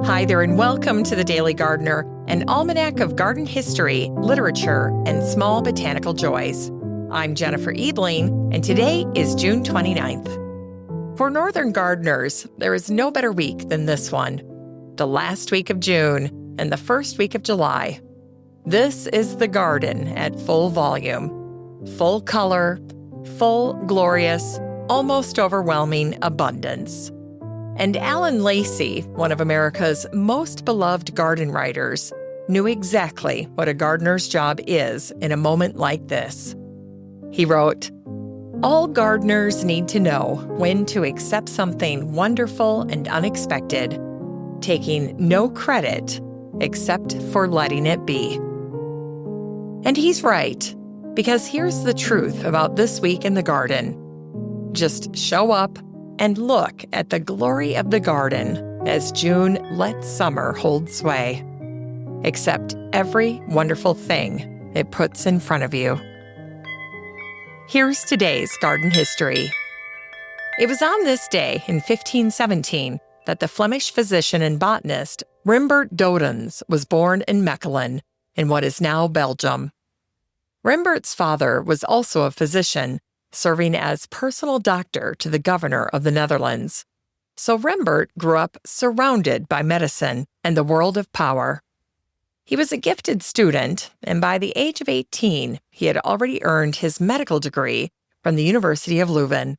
Hi there, and welcome to The Daily Gardener, an almanac of garden history, literature, and small botanical joys. I'm Jennifer Ebling, and today is June 29th. For northern gardeners, there is no better week than this one, the last week of June and the first week of July. This is the garden at full volume, full color, full, glorious, almost overwhelming abundance. And Alan Lacey, one of America's most beloved garden writers, knew exactly what a gardener's job is in a moment like this. He wrote, "All gardeners need to know when to accept something wonderful and unexpected, taking no credit except for letting it be." And he's right, because here's the truth about this week in the garden. Just show up and look at the glory of the garden as June lets summer hold sway. Accept every wonderful thing it puts in front of you. Here's today's garden history. It was on this day in 1517 that the Flemish physician and botanist Rembert Dodoens was born in Mechelen, in what is now Belgium. Rembert's father was also a physician, serving as personal doctor to the governor of the Netherlands. So Rembert grew up surrounded by medicine and the world of power. He was a gifted student, and by the age of 18, he had already earned his medical degree from the University of Leuven.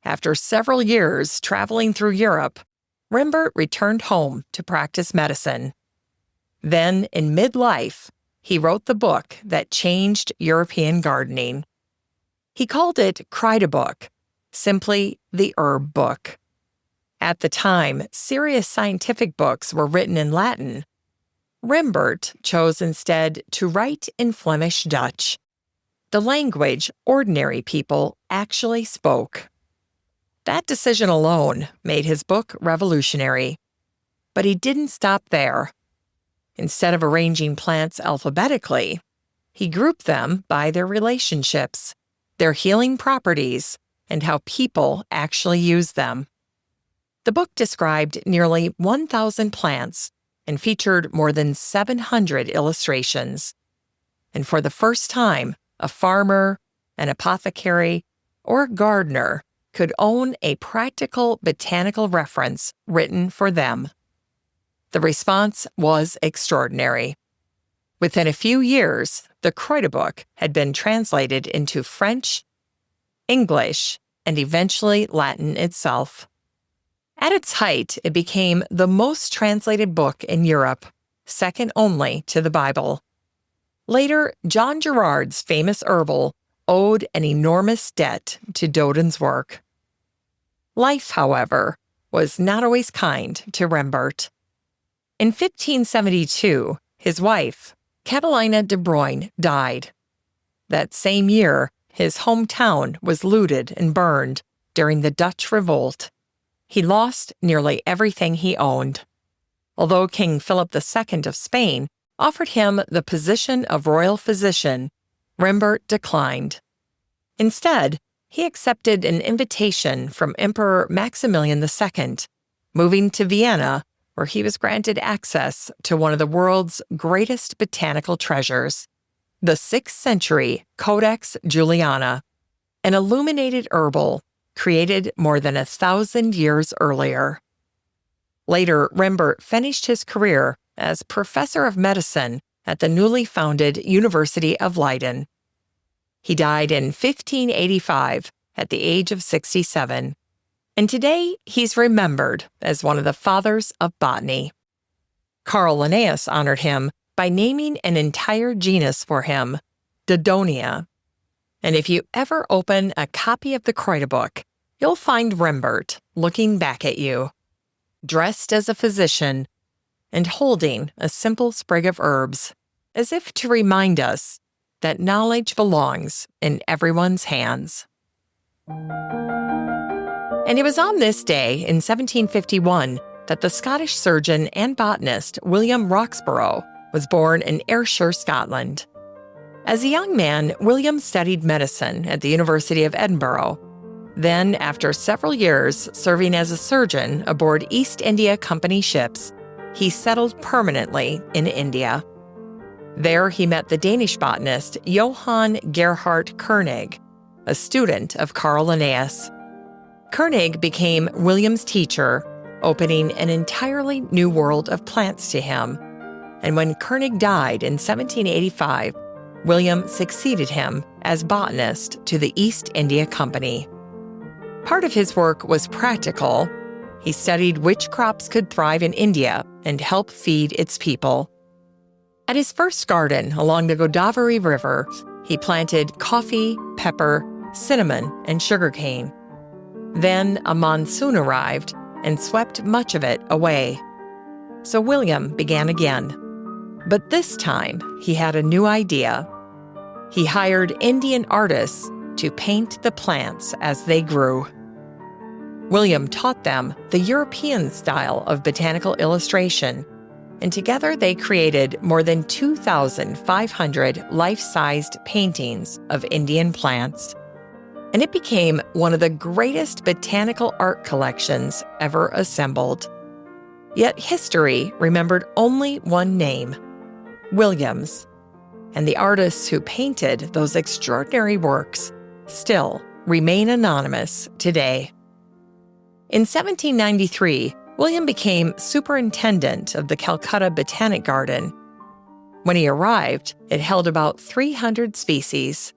After several years traveling through Europe, Rembert returned home to practice medicine. Then, in midlife, he wrote the book that changed European gardening. He called it Kruidenboek, simply the herb book. At the time, serious scientific books were written in Latin. Rembert chose instead to write in Flemish Dutch, the language ordinary people actually spoke. That decision alone made his book revolutionary. But he didn't stop there. Instead of arranging plants alphabetically, he grouped them by their relationships, their healing properties, and how people actually use them. The book described nearly 1,000 plants and featured more than 700 illustrations. And for the first time, a farmer, an apothecary, or a gardener could own a practical botanical reference written for them. The response was extraordinary. Within a few years, the Kruidenboek had been translated into French, English, and eventually Latin itself. At its height, it became the most translated book in Europe, second only to the Bible. Later, John Gerard's famous herbal owed an enormous debt to Dodoens' work. Life, however, was not always kind to Rembert. In 1572, his wife, Catalina de Bruyne, died. That same year, his hometown was looted and burned during the Dutch Revolt. He lost nearly everything he owned. Although King Philip II of Spain offered him the position of royal physician, Rembert declined. Instead, he accepted an invitation from Emperor Maximilian II, moving to Vienna, where he was granted access to one of the world's greatest botanical treasures, the 6th century Codex Juliana, an illuminated herbal created more than 1,000 years earlier. Later, Rembert finished his career as professor of medicine at the newly founded University of Leiden. He died in 1585 at the age of 67. And today, he's remembered as one of the fathers of botany. Carl Linnaeus honored him by naming an entire genus for him, Dodonia. And if you ever open a copy of the Kruidenboek, you'll find Rembert looking back at you, dressed as a physician and holding a simple sprig of herbs, as if to remind us that knowledge belongs in everyone's hands. And it was on this day in 1751 that the Scottish surgeon and botanist William Roxburgh was born in Ayrshire, Scotland. As a young man, William studied medicine at the University of Edinburgh. Then, after several years serving as a surgeon aboard East India Company ships, he settled permanently in India. There he met the Danish botanist Johann Gerhard Koenig, a student of Carl Linnaeus. Koenig became William's teacher, opening an entirely new world of plants to him. And when Koenig died in 1785, William succeeded him as botanist to the East India Company. Part of his work was practical. He studied which crops could thrive in India and help feed its people. At his first garden along the Godavari River, he planted coffee, pepper, cinnamon, and sugarcane. Then a monsoon arrived and swept much of it away. So William began again. But this time, he had a new idea. He hired Indian artists to paint the plants as they grew. William taught them the European style of botanical illustration, and together they created more than 2,500 life-sized paintings of Indian plants. And it became one of the greatest botanical art collections ever assembled. Yet history remembered only one name, William's, and the artists who painted those extraordinary works still remain anonymous today. In 1793, William became superintendent of the Calcutta Botanic Garden. When he arrived, it held about 300 species.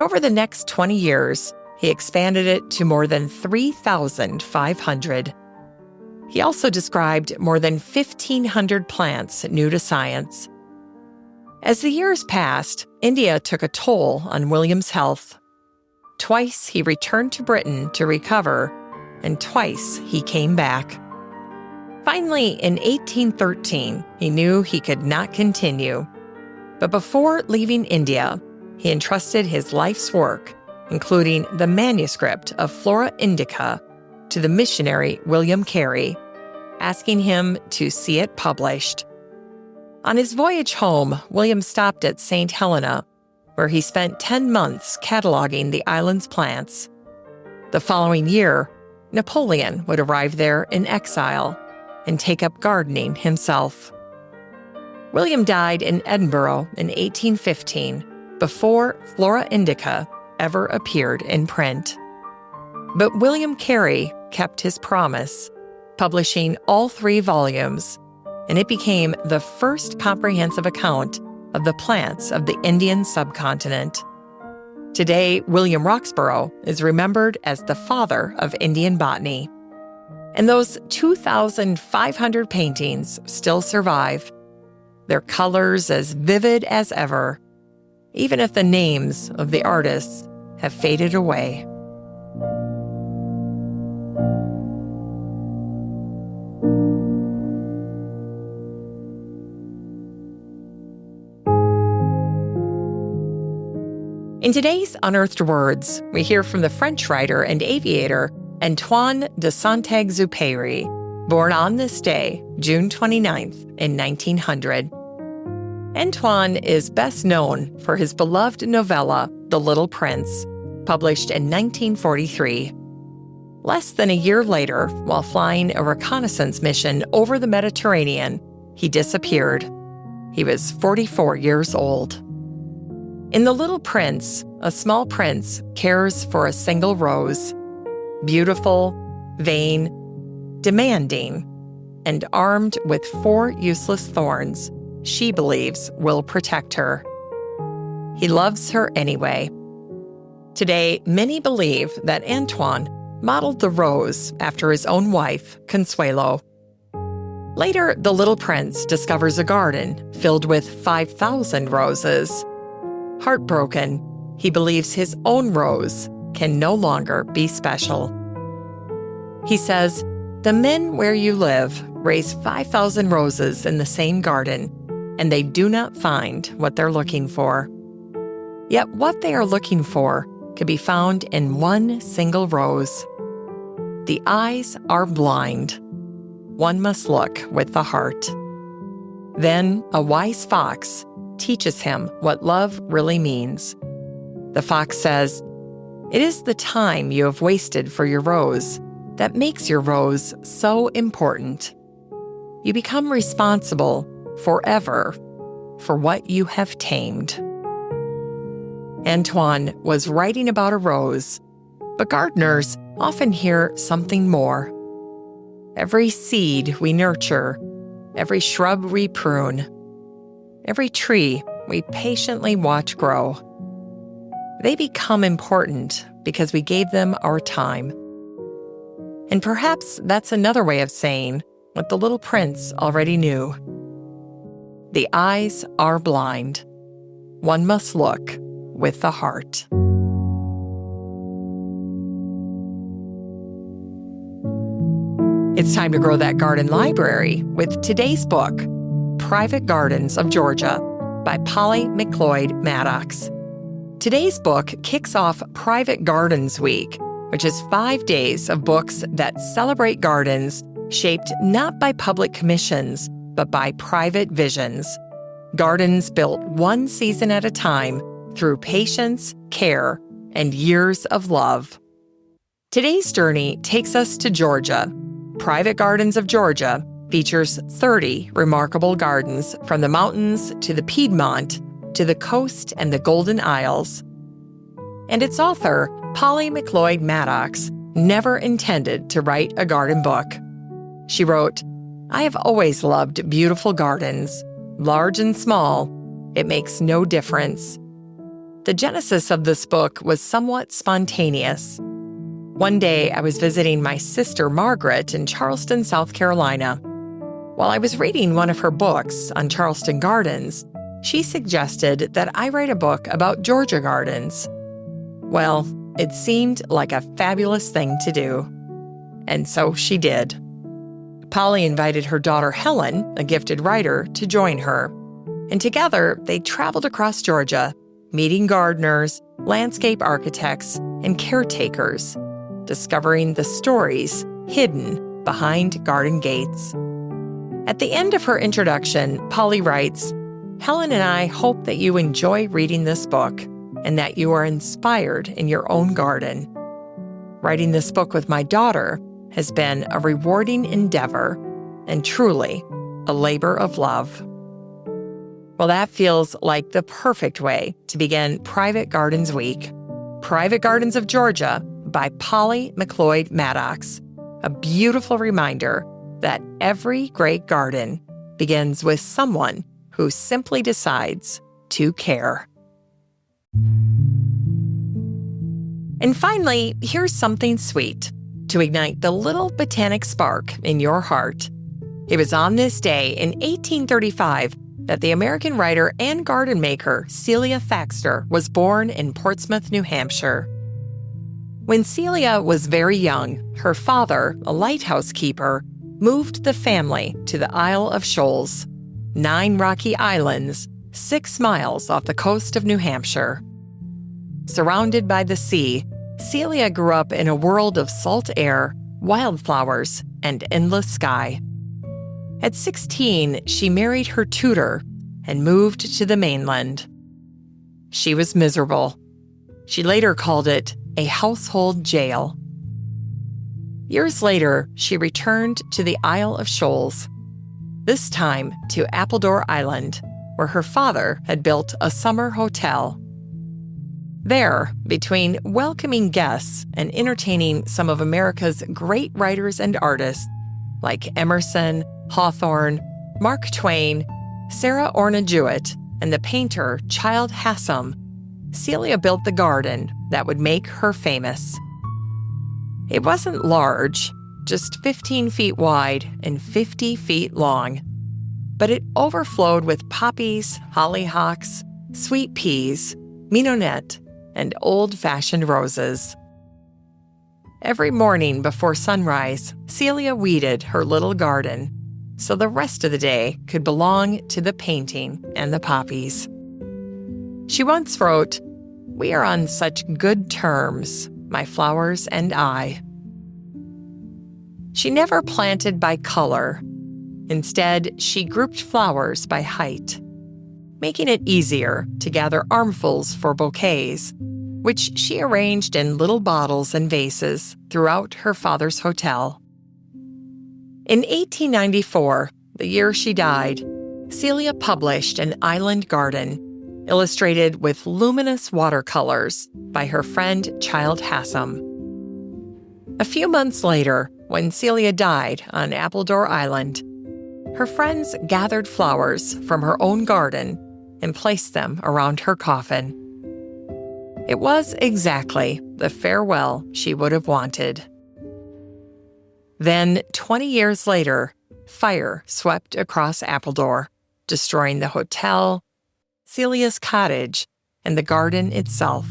Over the next 20 years, he expanded it to more than 3,500. He also described more than 1,500 plants new to science. As the years passed, India took a toll on William's health. Twice he returned to Britain to recover, and twice he came back. Finally, in 1813, he knew he could not continue. But before leaving India, he entrusted his life's work, including the manuscript of Flora Indica, to the missionary William Carey, asking him to see it published. On his voyage home, William stopped at St. Helena, where he spent 10 months cataloging the island's plants. The following year, Napoleon would arrive there in exile and take up gardening himself. William died in Edinburgh in 1815, before Flora Indica ever appeared in print. But William Carey kept his promise, publishing all 3 volumes, and it became the first comprehensive account of the plants of the Indian subcontinent. Today, William Roxburgh is remembered as the father of Indian botany. And those 2,500 paintings still survive, their colors as vivid as ever, even if the names of the artists have faded away. In today's Unearthed Words, we hear from the French writer and aviator Antoine de Saint-Exupéry, born on this day, June 29th, in 1900. Antoine is best known for his beloved novella, The Little Prince, published in 1943. Less than a year later, while flying a reconnaissance mission over the Mediterranean, he disappeared. He was 44 years old. In The Little Prince, a small prince cares for a single rose. Beautiful, vain, demanding, and armed with 4 useless thorns she believes will protect her. He loves her anyway. Today, many believe that Antoine modeled the rose after his own wife, Consuelo. Later, the little prince discovers a garden filled with 5,000 roses. Heartbroken, he believes his own rose can no longer be special. He says, "The men where you live raise 5,000 roses in the same garden, and they do not find what they're looking for. Yet what they are looking for can be found in one single rose. The eyes are blind. One must look with the heart." Then a wise fox teaches him what love really means. The fox says, "It is the time you have wasted for your rose that makes your rose so important. you become responsible forever for what you have tamed. Antoine was writing about a rose, but gardeners often hear something more. Every seed we nurture, every shrub we prune, every tree we patiently watch grow. They become important because we gave them our time. And perhaps that's another way of saying what the little prince already knew. The eyes are blind. One must look with the heart. It's time to grow that garden library with today's book, Private Gardens of Georgia by Polly McLeod Maddox. Today's book kicks off Private Gardens Week, which is 5 days of books that celebrate gardens shaped not by public commissions, but by private visions. Gardens built one season at a time through patience, care, and years of love. Today's journey takes us to Georgia. Private Gardens of Georgia features 30 remarkable gardens from the mountains to the Piedmont to the coast and the Golden Isles. And its author, Polly McLeod Maddox, never intended to write a garden book. She wrote, "I have always loved beautiful gardens, large and small. It makes no difference." The genesis of this book was somewhat spontaneous. One day, I was visiting my sister Margaret in Charleston, South Carolina. While I was reading one of her books on Charleston gardens, she suggested that I write a book about Georgia gardens. Well, it seemed like a fabulous thing to do. And so she did. Polly invited her daughter Helen, a gifted writer, to join her. And together, they traveled across Georgia, meeting gardeners, landscape architects, and caretakers, discovering the stories hidden behind garden gates. At the end of her introduction, Polly writes, "Helen and I hope that you enjoy reading this book and that you are inspired in your own garden. Writing this book with my daughter has been a rewarding endeavor and truly a labor of love." Well, that feels like the perfect way to begin Private Gardens Week. Private Gardens of Georgia by Polly McLeod Maddox, a beautiful reminder that every great garden begins with someone who simply decides to care. And finally, here's something sweet to ignite the little botanic spark in your heart. It was on this day in 1835 that the American writer and garden maker Celia Thaxter was born in Portsmouth, New Hampshire. When Celia was very young, her father, a lighthouse keeper, moved the family to the Isle of Shoals, 9 rocky islands, 6 miles off the coast of New Hampshire. Surrounded by the sea, Celia grew up in a world of salt air, wildflowers, and endless sky. At 16, she married her tutor and moved to the mainland. She was miserable. She later called it a household jail. Years later, she returned to the Isle of Shoals, this time to Appledore Island, where her father had built a summer hotel. There, between welcoming guests and entertaining some of America's great writers and artists like Emerson, Hawthorne, Mark Twain, Sarah Orne Jewett, and the painter Childe Hassam, Celia built the garden that would make her famous. It wasn't large, just 15 feet wide and 50 feet long, but it overflowed with poppies, hollyhocks, sweet peas, mignonette, and old-fashioned roses. Every morning before sunrise, Celia weeded her little garden so the rest of the day could belong to the painting and the poppies. She once wrote, "We are on such good terms, my flowers and I." She never planted by color. Instead, she grouped flowers by height, making it easier to gather armfuls for bouquets, which she arranged in little bottles and vases throughout her father's hotel. In 1894, the year she died, Celia published an island garden illustrated with luminous watercolors by her friend Childe Hassam. A few months later, when Celia died on Appledore Island, her friends gathered flowers from her own garden and placed them around her coffin. It was exactly the farewell she would have wanted. Then, 20 years later, fire swept across Appledore, destroying the hotel, Celia's cottage, and the garden itself.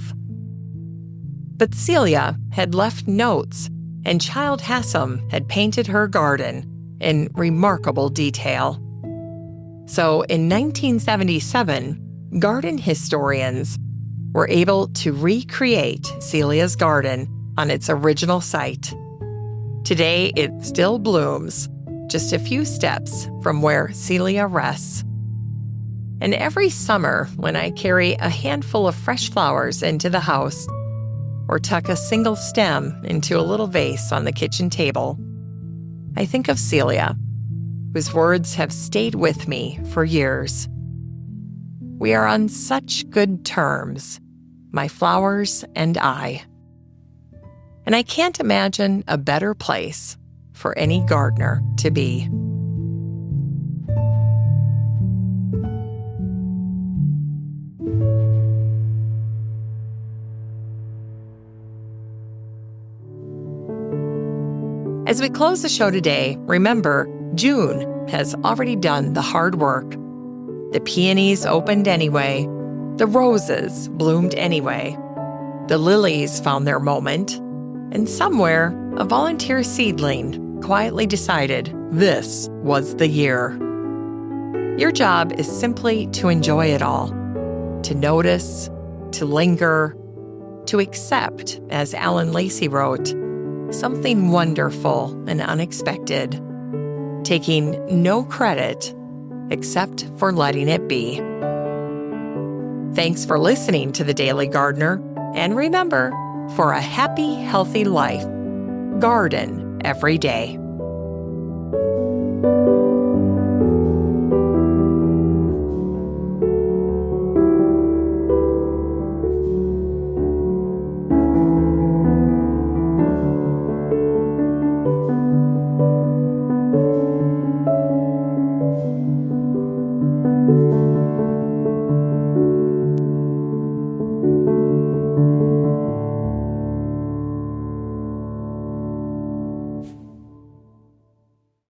But Celia had left notes, and Childe Hassam had painted her garden in remarkable detail. So in 1977, garden historians were able to recreate Celia's garden on its original site. Today, it still blooms, just a few steps from where Celia rests. And every summer, when I carry a handful of fresh flowers into the house, or tuck a single stem into a little vase on the kitchen table, I think of Celia, whose words have stayed with me for years. We are on such good terms, my flowers and I. And I can't imagine a better place for any gardener to be. As we close the show today, remember, June has already done the hard work. The peonies opened anyway. The roses bloomed anyway. The lilies found their moment. And somewhere, a volunteer seedling quietly decided this was the year. Your job is simply to enjoy it all, to notice, to linger, to accept, as Alan Lacey wrote, something wonderful and unexpected, taking no credit except for letting it be. Thanks for listening to The Daily Gardener, and remember, for a happy, healthy life, garden every day.